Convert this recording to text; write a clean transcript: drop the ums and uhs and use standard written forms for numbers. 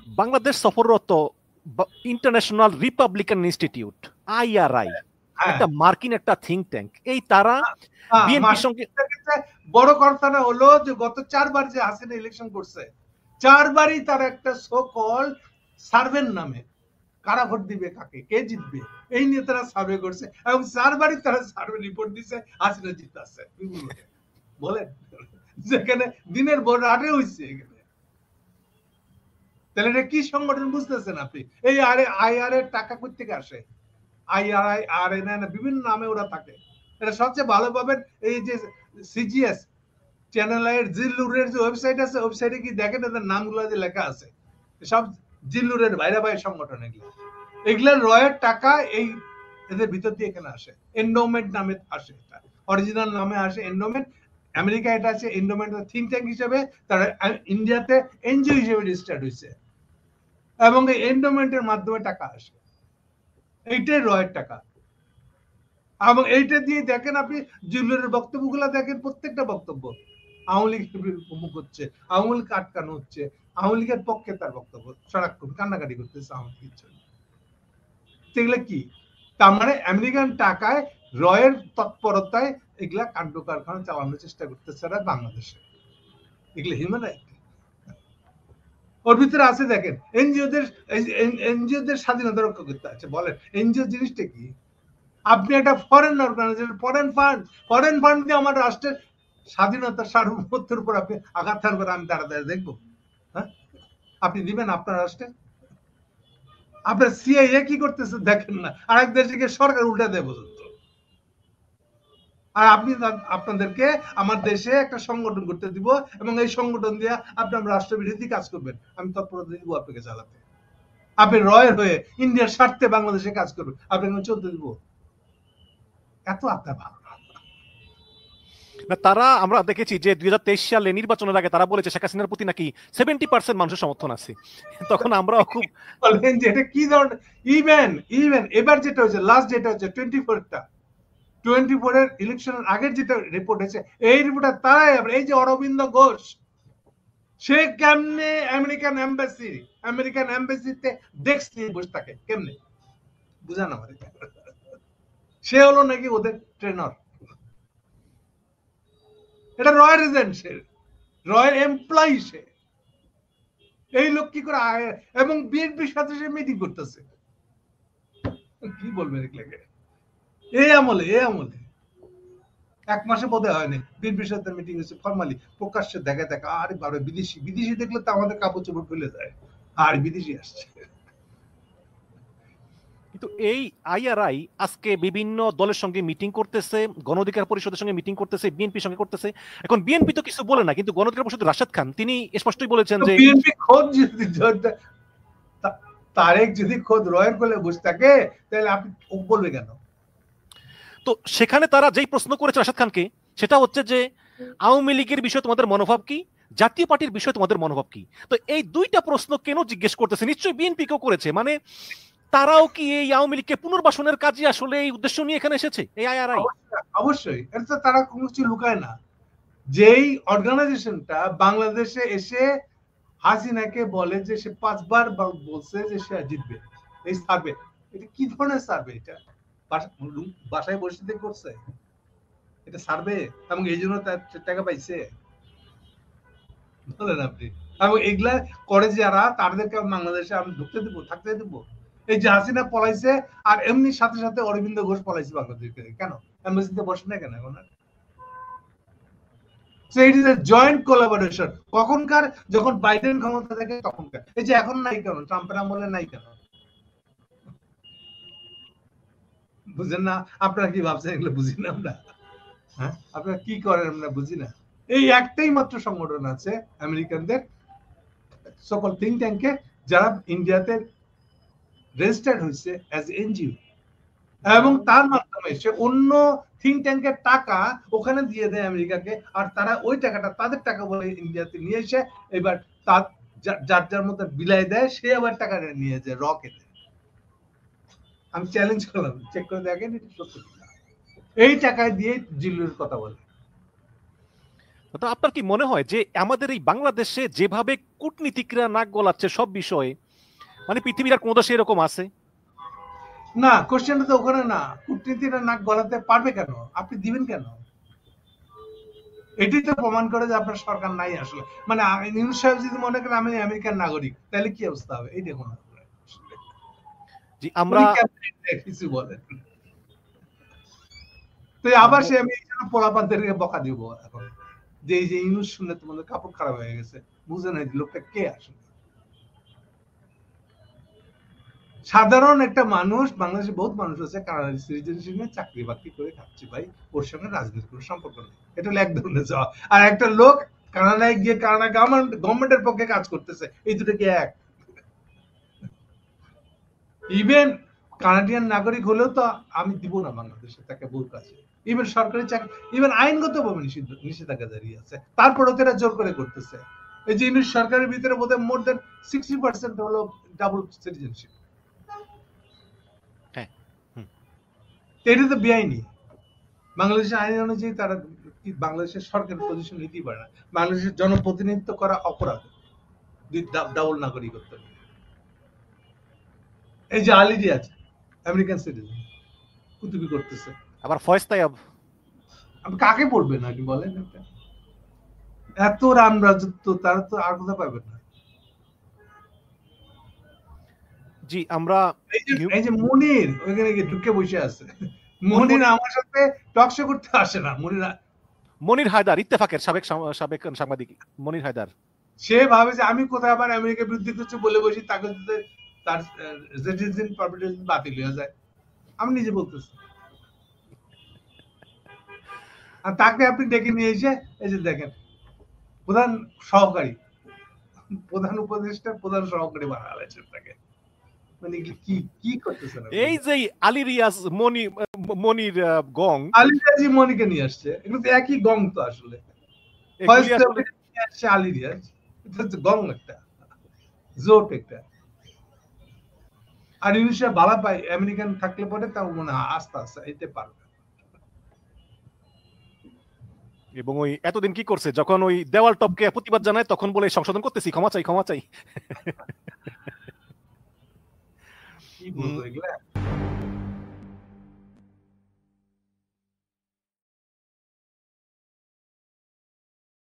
বাংলাদেশ সফররত international Republican institute IRI একটা মার্কিন একটা থিঙ্ক ট্যাঙ্ক, এই তারা বিএনপির সঙ্গে বড় কথাটা হলো যে গত 4 বার যে হাসিনা ইলেকশন করছে 4 বারই তারা একটা সো কল সার্ভের নামে কারা ভোট দিবে কাকে কে জিতবে এই নিয়ে তারা সার্ভে করছে এবং 4 বারই তারা সার্ভে রিপোর্ট দিছে হাসিনা জিতছে বলেন, যেখানে দিনের ভোট 8 হইছে এখানে। তাহলে এটা কি সংগঠন বুঝতেছেন আপনি? এই IRA টাকা কই থেকে আসে? IRI RNA না বিভিন্ন নামে ওরা থাকে। এটা সবচেয়ে ভালো পাবেন এই যে CGS চ্যানেল এর জিল্লুরের যে ওয়েবসাইট আছে, ওয়েবসাইটে কি দেখেন এদের নামগুলো যে লেখা আছে, সব জিল্লুরের বাইরে বাইরে সংগঠন এগুলা রয়ের টাকা এই এদের ভিতর দিয়ে এখানে আসে। এন্ডোমেন্ট নামে আসে, এটা অরিজিনাল নামে আসে এন্ডোমেন্ট। আমেরিকা এটা আছে এন্ডোমেন্ট থিঙ্ক ট্যাঙ্ক হিসেবে, তারা ইন্ডিয়াতে এনজিও হিসেবে রেজিস্টার্ড হয়েছে এবং এই এন্ডোমেন্টের মাধ্যমে টাকা আসে। এইটাই রয়ের টাকা। এবং এইটা দিয়ে দেখেন আপনি জিল্লুরের বক্তব্যগুলো দেখেন, প্রত্যেকটা বক্তব্য আওয়ামী লীগের মুখ হচ্ছে, আওয়ামী লীগ আটকানো হচ্ছে, আওয়ামী লীগের পক্ষে তার বক্তব্য, সারাক্ষণ কান্নাকাটি করতেছে আওয়ামী লীগের জন্য। এগুলা কি? তার মানে আমেরিকান টাকায় রয়ের তৎপরতায় এগুলা কাণ্ড কারখানা চালানোর চেষ্টা করতেছে এরা বাংলাদেশে। এগুলো হিউম্যান রাইট। ওর ভিতরে আছে দেখেন এনজিওদের স্বাধীনতা রক্ষা করতে আছে। বলেন এনজিও জিনিসটা কি? আপনি একটা ফরেন অর্গানাইজেশন, ফরেন ফান্ড দিয়ে আমার রাষ্ট্রের স্বাধীনতা সার্বভৌমত্বের উপর আপনি আঘাত থাকবেন, আমি তাড়াতাড়ি দেখবো? হ্যাঁ, আপনি দিবেন আপনার রাষ্ট্রে? আপনার CIA কি করতেছে দেখেন না, আরেক দেশকে সরকার উল্টা দেয় পর্যন্ত। আর আপনি আপনাদেরকে আমার দেশে একটা সংগঠন করতে দিব এবং এই সংগঠন দিয়ে আপনি আমার রাষ্ট্রবিরোধী কাজ করবেন, আমি তৎপরতা দিব আপনাকে চালাতে। আপনি রয়ের হয়ে ইন্ডিয়ার স্বার্থে বাংলাদেশে কাজ করবেন, আপনাকে চলতে দিব? এত আপনার ভালো না। তারা আমরা দেখেছি যে 2023 সালে নির্বাচনের আগে তারা বলেছে শেখ হাসিনার প্রতি নাকি 70% মানুষের সমর্থন আছে। তখন আমরাও খুব বলেন যে এটা কি ধরনের ইভেন এবার যেটা হয়েছে লাস্ট যেটা হচ্ছে 24 এর ইলেকশনের আগের যেটা রিপোর্ট হয়েছে, এই রিপোর্টটা তারাই এই যে অরবিন্দ ঘোষ, সে কেমনে আমেরিকান এম্বাসিতে ডেস্ক নিয়ে বসে থাকে, কেমনে বুঝান আমার। সে হলো নাকি ওদের ট্রেনার, এটা রয়ের এজেন্ট, সে রয়ের এমপ্লয়ি। সে এই লোক কি করে এবং বিএনপির সাথে সে মিটিং করতেছে, কি বলবেন এগুলোকে? এই আমলে 1 মাসে বোধ হয়নি বিএনপির সাথে মিটিং হয়েছে ফরমালি, প্রকাশ্যে দেখা আরে বাবা বিদেশি দেখলে তো আমাদের কাপড় চোপড় ফেলে যায়, আর বিদেশি আসছে। কিন্তু এই IRI আজকে বিভিন্ন দলের সঙ্গে মিটিং করতেছে, গণ অধিকার পরিষদের সঙ্গে মিটিং করতেছে, বিএনপির সঙ্গে করতেছে। এখন বিএনপি তো কিছু বলে না, কিন্তু গণ অধিকার পরিষদ রাশেদ খান তিনি স্পষ্টই বলেছেন যে বিএনপি খোদ যদি তারেক যদি খোদ রয়ের কোলে বসে থাকে তাহলে আপনি বলবে কেন? তো সেখানে তারা যেই প্রশ্ন করেছে রাশেদ খানকে, সেটা হচ্ছে যে আওয়ামী লীগের বিষয়ে তোমাদের মনোভাব কি, জাতীয় পার্টির বিষয়ে তোমাদের মনোভাব কি? তো এই দুইটা প্রশ্ন কেন জিজ্ঞেস করতেছে? নিশ্চয়ই বিএনপি কেও করেছে, মানে তারাও কি এই আওয়ামী লীগকে পুনর্বাসনের কাজে আসলে এই উদ্দেশ্য নিয়ে এখানে এসেছে এই IRI? অবশ্যই, এটা তো তারা কোনো কিছু লুকায় না। যেই অর্গানাইজেশনটা বাংলাদেশে এসে হাসিনাকে বলে যে সে 5 বার বলছে যে সে জিতবে, এই সার্ভে, এটা কি ধরনের সার্ভে? এটা বাসায় বসে থেকে করছে এটা সার্ভে, এবং এই জন্য তার টাকা পাইছে? বলেন আপনি। এবং এগুলা করে যারা, তাদেরকে বাংলাদেশে আমি ঢুকতে দেবো, থাকতে দেবো? এই যে হাসিনা পলাইছে আর এমনি সাথে সাথে অরবিন্দ ঘোষ পলাইছে বাংলাদেশকে, কেন এম্বাসিতে বসে না কেন এখন? So it is a joint collaboration. কখনকার যখন বাইডেন ক্ষমতা থাকে তখনকার, এই যে এখন নাই কেন, ট্রাম্পের আমলে নাই কেন? বুঝেন না আপনারা কি ভাবছেন? এগুলো বুঝি না আমরা? হ্যাঁ, আপনারা কি করেন আমরা বুঝি না? এই একটাই মাত্র সংগঠন আছে আমেরিকানদের সকল থিঙ্ক ট্যাঙ্কে, যারা ইন্ডিয়াতে রেজিস্টার্ড হয়েছে অ্যাজ এনজিও, এবং তার মাধ্যমে সে অন্য থিঙ্ক ট্যাঙ্কের টাকা ওখানে দিয়ে দেয় আমেরিকাকে, আর তারা ওই টাকাটা তাদের টাকা বলে ইন্ডিয়াতে নিয়ে এসে এবার তার যার মতো বিলাই দেয়, সে আবার টাকা নিয়ে যায় রকে। আমি চ্যালেঞ্জ করলাম, চেক করে দেখেন এটা সত্যি। এই টাকায় দিয়ে জিল্লুর কথা বলে। তো আপনার কি মনে হয় যে আমাদের এই বাংলাদেশে যেভাবে কূটনীতিকরা নাক গলাচ্ছে সব বিষয়ে, মানে পৃথিবীর আর কোন দেশে এরকম আছে? না, কোশ্চেনটা তো ওখানে না, কূটনীতিরা নাক গলাতে পারবে কেন, আপনি দিবেন কেন? এটাই তো প্রমাণ করে যে আপনার সরকার নাই আসলে। মানে ইউনূস সাহেব যদি মনে করেন আমি আমেরিকান নাগরিক, তাহলে কি অবস্থা হবে এই দেখুন। জি, আমরা কিছু বলেন তো আবার সে আমি পোলাপানদেরকে বকা দিব এখন যে এই যে ইউনূস শুনলে তোমাদের কাপড় খারাপ হয়ে গেছে, বুঝে নাই লোকটা কে আসলে। সাধারণ একটা মানুষ, বাংলাদেশে বহুত মানুষ আছে কানাডার সিটিজেনশিপ নিয়ে চাকরি বাকরি করে খাচ্ছে ভাই, ওর সঙ্গে রাজনীতির কোনো সম্পর্ক নেই। এটা হলো এক ধরনের যাওয়া। আর একটা লোক কানাডায় গিয়ে কানাডা গভর্নমেন্টের পক্ষে কাজ করতেছে, এই দুটো কি এক? ইভেন কানাডিয়ান নাগরিক হলেও তো আমি দিব না বাংলাদেশে তাকে বহু কাছে। ইভেন সরকারি চাকরি, ইভেন আইনগতভাবে নিষেধাজ্ঞা জারি আছে, তারপরেও তো এরা জোর করে করতেছে। এই যে সরকারের ভিতরে বোধহয় মোর দেন 60% হলো ডাবল সিটিজেনশিপ। এটা তো বেআইনি। বাংলাদেশের আইন অনুযায়ী তারা বাংলাদেশের সরকার পজিশন নিতেই পারে না। বাংলাদেশের জনপ্রতিনিধিত্ব করা অপরাধ ডাবল নাগরিকত্ব। এই যে আলিজি আছে আমেরিকান সিটিজেন, কুতুবি করতেছে। আবার ফয়েজ তাইয়ব, আপনি কাকে বলবেন আপনি বলেন? এত রাম রাজত্ব, তারা তো আর কথা পাবেন না। জি, আমরা এই যে মনির ওইখানে গিয়ে ঢুকে বসে আছে, মনির আমার সাথে টকশো করতে আসে না। মনির হায়দার, ইত্তেফাকের সাবেক সাংবাদিক মনির হায়দার, সে ভাবে যে আমি কোথায় আবার আমেরিকার বিরুদ্ধে কিছু বলে বসি, তাকে যদি তার সিটিজেন পারমিট বাতিল হয়ে যায়। আমি নিজে বলতেছি। আর তাকে আপনি ডেকে নিয়ে এসে এই যে দেখেন প্রধান সহকারী, প্রধান উপদেষ্টা প্রধান সহকারী বানালেন তাকে। মানে কি কি করতেছেন? এই যে আলী রিয়াজ মনির গং, আলী রিয়াজি মনিকে নিয়ে আসছে, এগুলো তো একই গং তো আসলে। আলী রিয়াজ এটা হচ্ছে গং একটা, জোট একটা। আর ইউনিশা ভালো পাই আমেরিকান থাকলে পরে তাও মনে হয় আস্তে আস্তে এতে পারবে। এবং ওই এতদিন কি করছে, যখন ওই দেওয়াল টপকে প্রতিবাদ জানায় তখন বলে সংশোধন করতেছি, ক্ষমা চাই ক্ষমা চাই। কি বলবো এগুলা?